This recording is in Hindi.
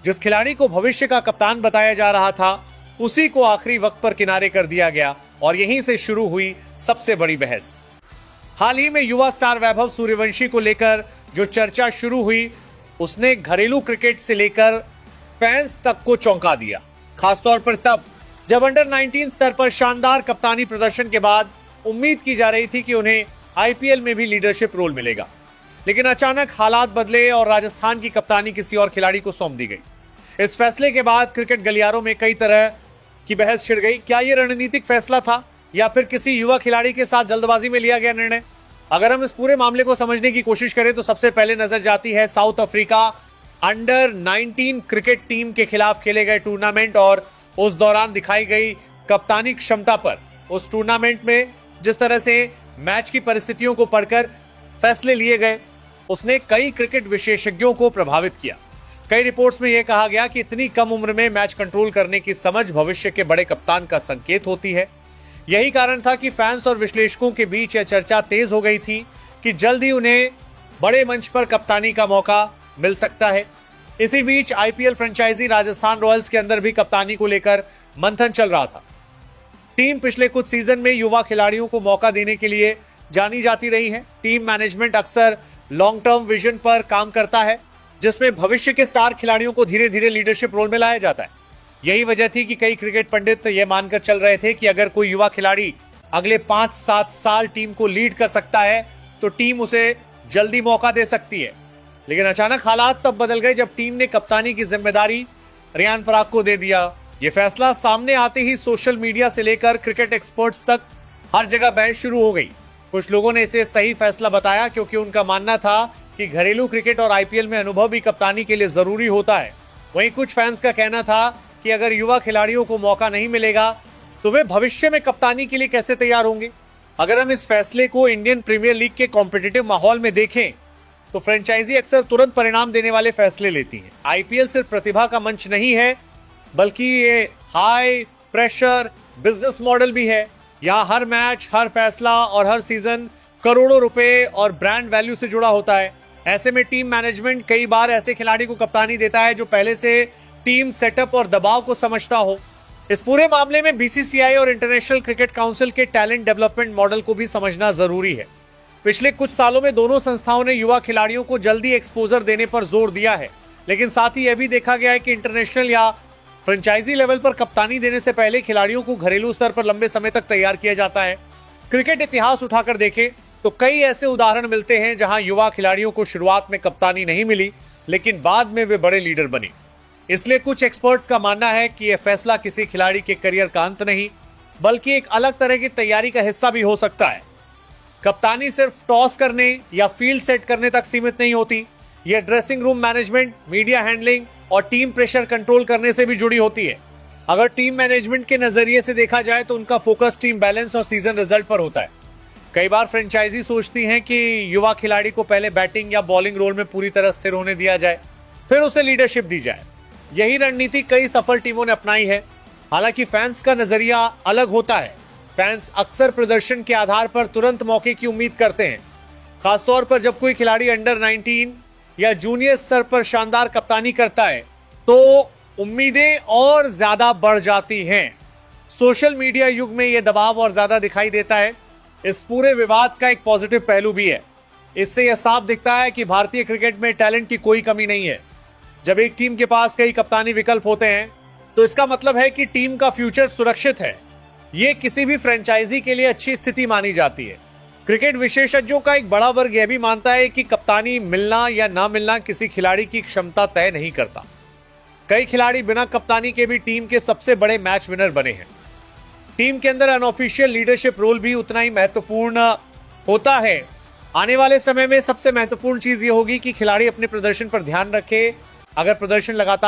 जिस खिलाड़ी को भविष्य का कप्तान बताया जा रहा था उसी को आखिरी वक्त पर किनारे कर दिया गया और यहीं से शुरू हुई सबसे बड़ी बहस। हाल ही में युवा स्टार वैभव सूर्यवंशी को लेकर जो चर्चा शुरू हुई उसने घरेलू क्रिकेट से लेकर फैंस तक को चौंका दिया, खासतौर पर तब जब अंडर 19 स्तर पर शानदार कप्तानी प्रदर्शन के बाद उम्मीद की जा रही थी कि उन्हें आईपीएल में भी लीडरशिप रोल मिलेगा। लेकिन अचानक हालात बदले और राजस्थान की कप्तानी किसी और खिलाड़ी को सौंप दी गई। इस फैसले के बाद क्रिकेट गलियारों में कई तरह की बहस छिड़ गई। क्या यह रणनीतिक फैसला था या फिर किसी युवा खिलाड़ी के साथ जल्दबाजी में लिया गया निर्णय? अगर हम इस पूरे मामले को समझने की कोशिश करें तो सबसे पहले नजर जाती है south Africa under 19 cricket team के खिलाफ खेले गए टूर्नामेंट और उस दौरान दिखाई गई कप्तानी क्षमता पर। उस टूर्नामेंट में जिस तरह से मैच की परिस्थितियों को पढ़कर फैसले लिए गए उसने कई क्रिकेट विशेषज्ञों को प्रभावित किया। कई रिपोर्ट्स में यह कहा गया कि इतनी कम उम्र में मैच कंट्रोल करने की समझ भविष्य के बड़े कप्तान का संकेत होती है। यही कारण था कि फैंस और विश्लेषकों के बीच यह चर्चा तेज हो गई थी कि जल्द ही उन्हें बड़े मंच पर कप्तानी का मौका मिल सकता है। इसी बीच आईपीएल फ्रेंचाइजी राजस्थान रॉयल्स के अंदर भी कप्तानी को लेकर मंथन चल रहा था। टीम पिछले कुछ सीजन में युवा खिलाड़ियों को मौका देने के लिए जानी जाती रही है। टीम मैनेजमेंट अक्सर लॉन्ग टर्म विजन पर काम करता है जिसमें भविष्य के स्टार खिलाड़ियों को धीरे धीरे लीडरशिप रोल में लाया जाता है। यही वजह थी कि कई क्रिकेट पंडित यह मानकर चल रहे थे कि अगर कोई युवा खिलाड़ी अगले 5-7 साल टीम को लीड कर सकता है तो टीम उसे जल्दी मौका दे सकती है। लेकिन अचानक हालात तब बदल गए जब टीम ने कप्तानी की जिम्मेदारी रियान पराग को दे दिया। यह फैसला सामने आते ही सोशल मीडिया से लेकर क्रिकेट एक्सपर्ट्स तक हर जगह बहस शुरू हो गई। कुछ लोगों ने इसे सही फैसला बताया क्योंकि उनका मानना था कि घरेलू क्रिकेट और आईपीएल में अनुभव भी कप्तानी के लिए जरूरी होता है। वहीं कुछ फैंस का कहना था कि अगर युवा खिलाड़ियों को मौका नहीं मिलेगा तो वे भविष्य में कप्तानी के लिए कैसे तैयार होंगे। अगर हम इस फैसले को इंडियन प्रीमियर लीग के कॉम्पिटिटिव माहौल में देखें तो फ्रेंचाइजी अक्सर तुरंत परिणाम देने वाले फैसले लेती है। आईपीएल सिर्फ प्रतिभा का मंच नहीं है बल्कि ये हाई प्रेशर बिजनेस मॉडल भी है। यहाँ हर मैच, हर फैसला और हर सीजन करोड़ों रुपए और ब्रांड वैल्यू से जुड़ा होता है। ऐसे में टीम मैनेजमेंट कई बार ऐसे खिलाड़ी को कप्तानी देता है जो पहले से टीम सेटअप और दबाव को समझता हो। इस पूरे मामले में बीसीसीआई और इंटरनेशनल क्रिकेट काउंसिल के टैलेंट डेवलपमेंट मॉडल को भी समझना जरूरी है। पिछले कुछ सालों में दोनों संस्थाओं ने युवा खिलाड़ियों को जल्दी एक्सपोजर देने पर जोर दिया है, लेकिन साथ ही यह भी देखा गया है कि इंटरनेशनल या फ्रेंचाइजी लेवल पर कप्तानी देने से पहले खिलाड़ियों को घरेलू स्तर पर लंबे समय तक तैयार किया जाता है। क्रिकेट इतिहास उठाकर देखें तो कई ऐसे उदाहरण मिलते हैं जहां युवा खिलाड़ियों को शुरुआत में कप्तानी नहीं मिली लेकिन बाद में वे बड़े लीडर बने। इसलिए कुछ एक्सपर्ट्स का मानना है कि यह फैसला किसी खिलाड़ी के करियर का अंत नहीं बल्कि एक अलग तरह की तैयारी का हिस्सा भी हो सकता है। कप्तानी सिर्फ टॉस करने या फील्ड सेट करने तक सीमित नहीं होती, यह dressing room management, media handling और टीम प्रेशर कंट्रोल करने से भी जुड़ी होती है। अगर टीम मैनेजमेंट के नजरिए से देखा जाए तो उनका फोकस टीम बैलेंस और सीजन रिजल्ट पर होता है। कई बार फ्रेंचाइजी सोचती हैं कि युवा खिलाड़ी को पहले बैटिंग या बॉलिंग रोल में पूरी तरह स्थिर होने दिया जाए, फिर उसे लीडरशिप दी जाए। यही रणनीति कई सफल टीमों ने अपनाई है। हालांकि फैंस का नजरिया अलग होता है। फैंस अक्सर प्रदर्शन के आधार पर तुरंत मौके की उम्मीद करते हैं, खासतौर पर जब कोई खिलाड़ी अंडर 19 या जूनियर स्तर पर शानदार कप्तानी करता है तो उम्मीदें और ज्यादा बढ़ जाती हैं। सोशल मीडिया युग में यह दबाव और ज्यादा दिखाई देता है। इस पूरे विवाद का एक पॉजिटिव पहलू भी है। इससे यह साफ दिखता है कि भारतीय क्रिकेट में टैलेंट की कोई कमी नहीं है। जब एक टीम के पास कई कप्तानी विकल्प होते हैं तो इसका मतलब है कि टीम का फ्यूचर सुरक्षित है। यह किसी भी फ्रेंचाइजी के लिए अच्छी स्थिति मानी जाती है। क्रिकेट विशेषज्ञों का एक बड़ा वर्ग यह भी मानता है कि कप्तानी मिलना या ना मिलना किसी खिलाड़ी की क्षमता तय नहीं करता। कई खिलाड़ी बिना कप्तानी के भी टीम के सबसे बड़े मैच विनर बने हैं। टीम के अंदर अनऑफिशियल लीडरशिप रोल भी उतना ही महत्वपूर्ण होता है। आने वाले समय में सबसे महत्वपूर्ण चीज ये होगी कि खिलाड़ी अपने प्रदर्शन पर ध्यान रखे। अगर प्रदर्शन लगातार